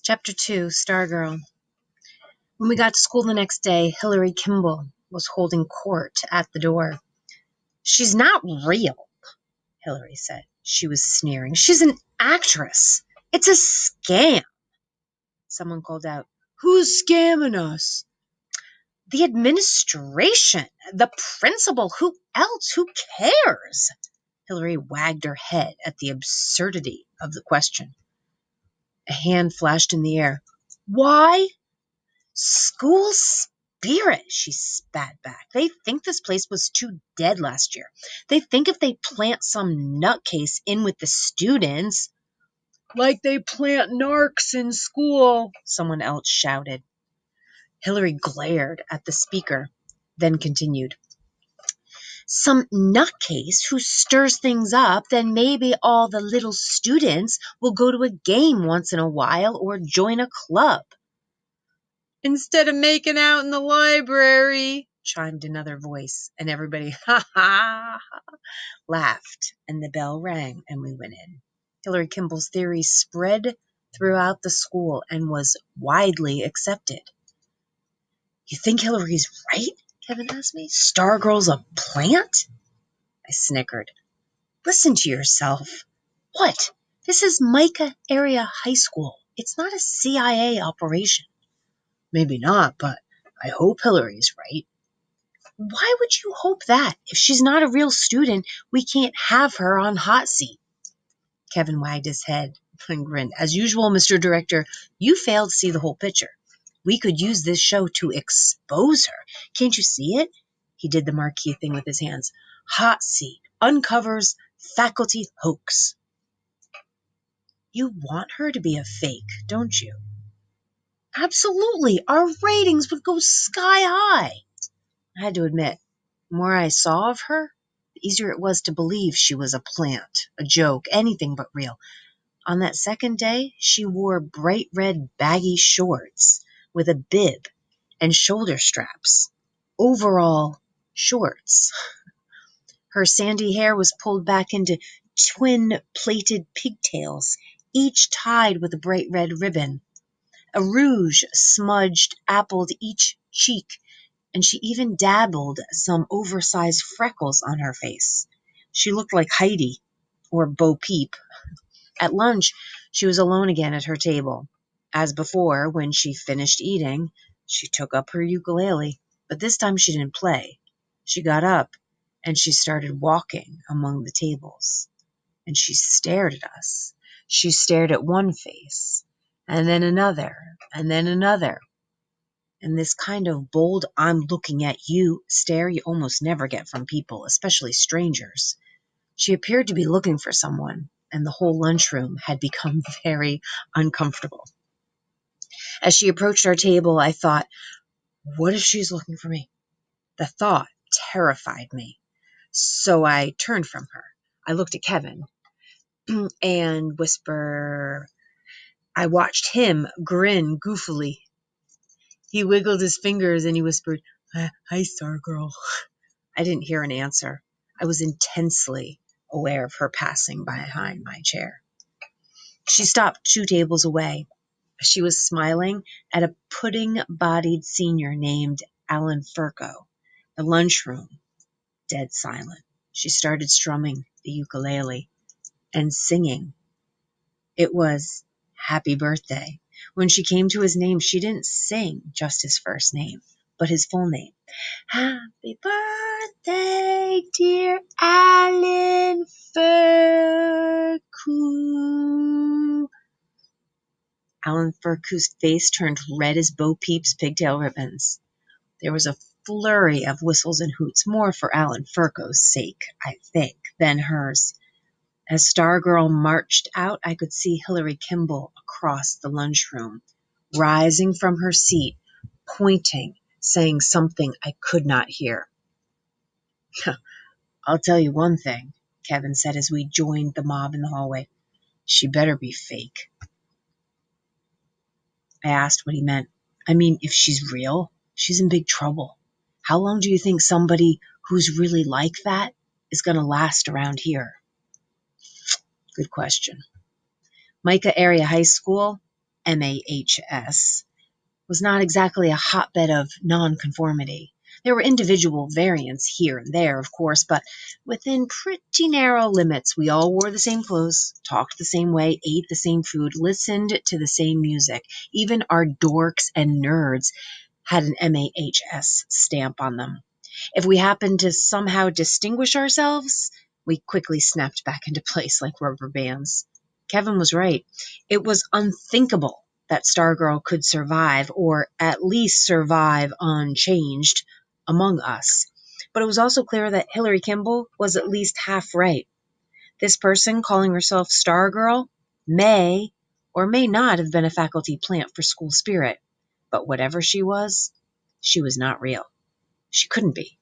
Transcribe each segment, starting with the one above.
Chapter 2, Stargirl. When we got to school the next day, Hillary Kimball was holding court at the door. "She's not real," Hillary said. She was sneering. "She's an actress. It's a scam." Someone called out, "Who's scamming us?" "The administration. The principal. Who else? Who cares?" Hillary wagged her head at the absurdity of the question. A hand flashed in the air. "Why? School spirit," she spat back. "They think this place was too dead last year. They think if they plant some nutcase in with the students—" "Like they plant narcs in school," someone else shouted. Hillary glared at the speaker, then continued. "Some nutcase who stirs things up, then maybe all the little students will go to a game once in a while or join a club." "Instead of making out in the library," chimed another voice, and everybody ha laughed, and the bell rang, and we went in. Hillary Kimball's theory spread throughout the school and was widely accepted. "You think Hillary's right?" Kevin asked me. "Stargirl's a plant?" I snickered. "Listen to yourself." "What? This is Micah Area High School. It's not a CIA operation." "Maybe not, but I hope Hillary's right." "Why would you hope that? If she's not a real student, we can't have her on hot seat." Kevin wagged his head and grinned. "As usual, Mr. Director, you failed to see the whole picture. We could use this show to expose her. Can't you see it?" He did the marquee thing with his hands. "Hot seat uncovers faculty hoax." You want her to be a fake, don't you? Absolutely. Our ratings would go sky high. I had to admit, the more I saw of her, the easier it was to believe she was a plant, a joke, anything but real. On that second day, she wore bright red baggy shorts with a bib and shoulder straps. Overall shorts. Her sandy hair was pulled back into twin plaited pigtails, each tied with a bright red ribbon. A rouge smudged appled each cheek, and she even dabbled some oversized freckles on her face. She looked like Heidi or Bo Peep. At lunch, she was alone again at her table. As before, when she finished eating, she took up her ukulele, but this time she didn't play. She got up, and she started walking among the tables, and she stared at us. She stared at one face, and then another, and then another. And this kind of bold, "I'm looking at you" stare you almost never get from people, especially strangers. She appeared to be looking for someone, and the whole lunchroom had become very uncomfortable. As she approached our table, I thought, what if she's looking for me? The thought terrified me. So I turned from her. I looked at Kevin and whisper. I watched him grin goofily. He wiggled his fingers and he whispered, "Hi, Stargirl." I didn't hear an answer. I was intensely aware of her passing behind my chair. She stopped 2 tables away. She was smiling at a pudding-bodied senior named Alan Furco. The lunchroom, dead silent. She started strumming the ukulele and singing. It was "Happy Birthday." When she came to his name, she didn't sing just his first name, but his full name. "Happy birthday, dear Alan Furcu." Alan Furcu's face turned red as Bo Peep's pigtail ribbons. There was a flurry of whistles and hoots, more for Alan Furco's sake, I think, than hers. As Stargirl marched out, I could see Hillary Kimball across the lunchroom, rising from her seat, pointing, saying something I could not hear. "I'll tell you one thing," Kevin said as we joined the mob in the hallway. "She better be fake." I asked what he meant. "I mean, if she's real, she's in big trouble. How long do you think somebody who's really like that is going to last around here?" Good question. Micah Area High School, MAHS, was not exactly a hotbed of nonconformity. There were individual variants here and there, of course, but within pretty narrow limits. We all wore the same clothes, talked the same way, ate the same food, listened to the same music. Even our dorks and nerds had an MAHS stamp on them. If we happened to somehow distinguish ourselves, we quickly snapped back into place like rubber bands. Kevin was right. It was unthinkable that Stargirl could survive, or at least survive unchanged, among us. But it was also clear that Hillary Kimball was at least half right. This person, calling herself Stargirl, may or may not have been a faculty plant for school spirit. But whatever she was not real. She couldn't be.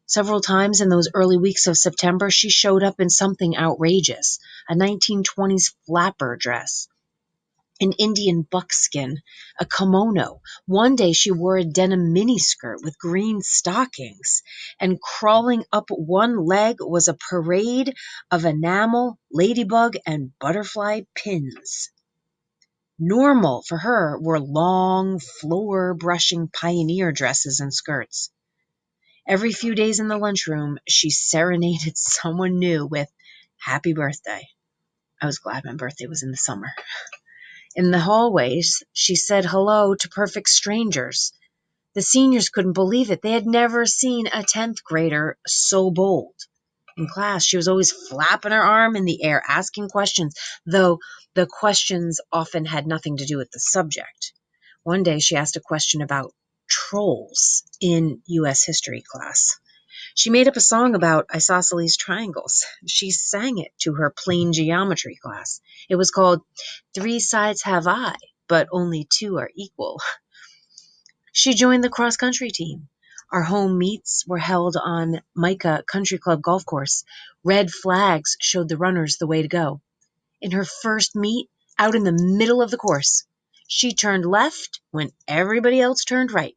Several times in those early weeks of September, she showed up in something outrageous: a 1920s flapper dress, an Indian buckskin, a kimono. One day she wore a denim miniskirt with green stockings, and crawling up one leg was a parade of enamel, ladybug, and butterfly pins. Normal for her were long, floor-brushing pioneer dresses and skirts. Every few days in the lunchroom, she serenaded someone new with "Happy Birthday." I was glad my birthday was in the summer. In the hallways, she said hello to perfect strangers. The seniors couldn't believe it. They had never seen a 10th grader so bold. In class, she was always flapping her arm in the air, asking questions, though the questions often had nothing to do with the subject. One day, she asked a question about trolls in U.S. history class. She made up a song about isosceles triangles. She sang it to her plane geometry class. It was called "Three Sides Have I, but Only Two Are Equal." She joined the cross-country team. Our home meets were held on Micah Country Club golf course. Red flags showed the runners the way to go. In her first meet, out in the middle of the course, she turned left when everybody else turned right.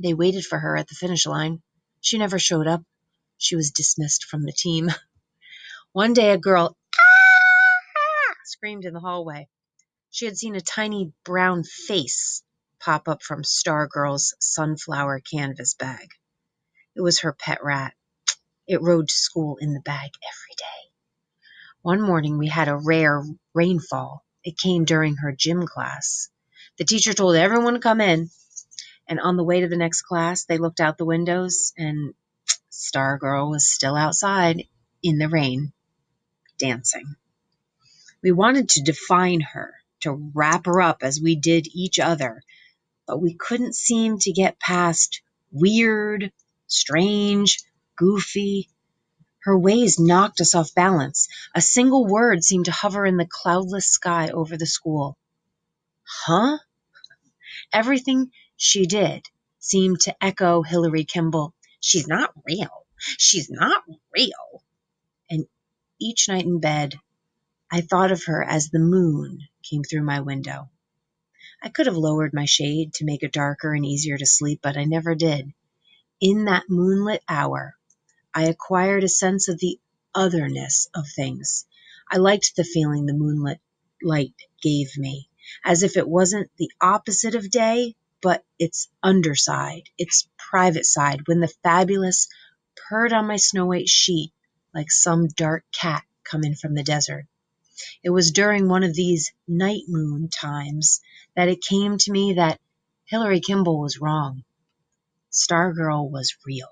They waited for her at the finish line. She never showed up. She was dismissed from the team. One day a girl screamed in the hallway. She had seen a tiny brown face pop up from Stargirl's sunflower canvas bag. It was her pet rat. It rode to school in the bag every day. One morning we had a rare rainfall. It came during her gym class. The teacher told everyone to come in, and on the way to the next class, they looked out the windows, and Stargirl was still outside in the rain, dancing. We wanted to define her, to wrap her up as we did each other, but we couldn't seem to get past weird, strange, goofy. Her ways knocked us off balance. A single word seemed to hover in the cloudless sky over the school. Huh? Everything she did seemed to echo Hillary Kimball. She's not real. She's not real. And each night in bed, I thought of her as the moon came through my window. I could have lowered my shade to make it darker and easier to sleep, but I never did. In that moonlit hour, I acquired a sense of the otherness of things. I liked the feeling the moonlit light gave me, as if it wasn't the opposite of day, but its underside, its private side, when the fabulous purred on my snow-white sheet like some dark cat coming from the desert. It was during one of these night moon times that it came to me that Hillary Kimball was wrong. Stargirl was real.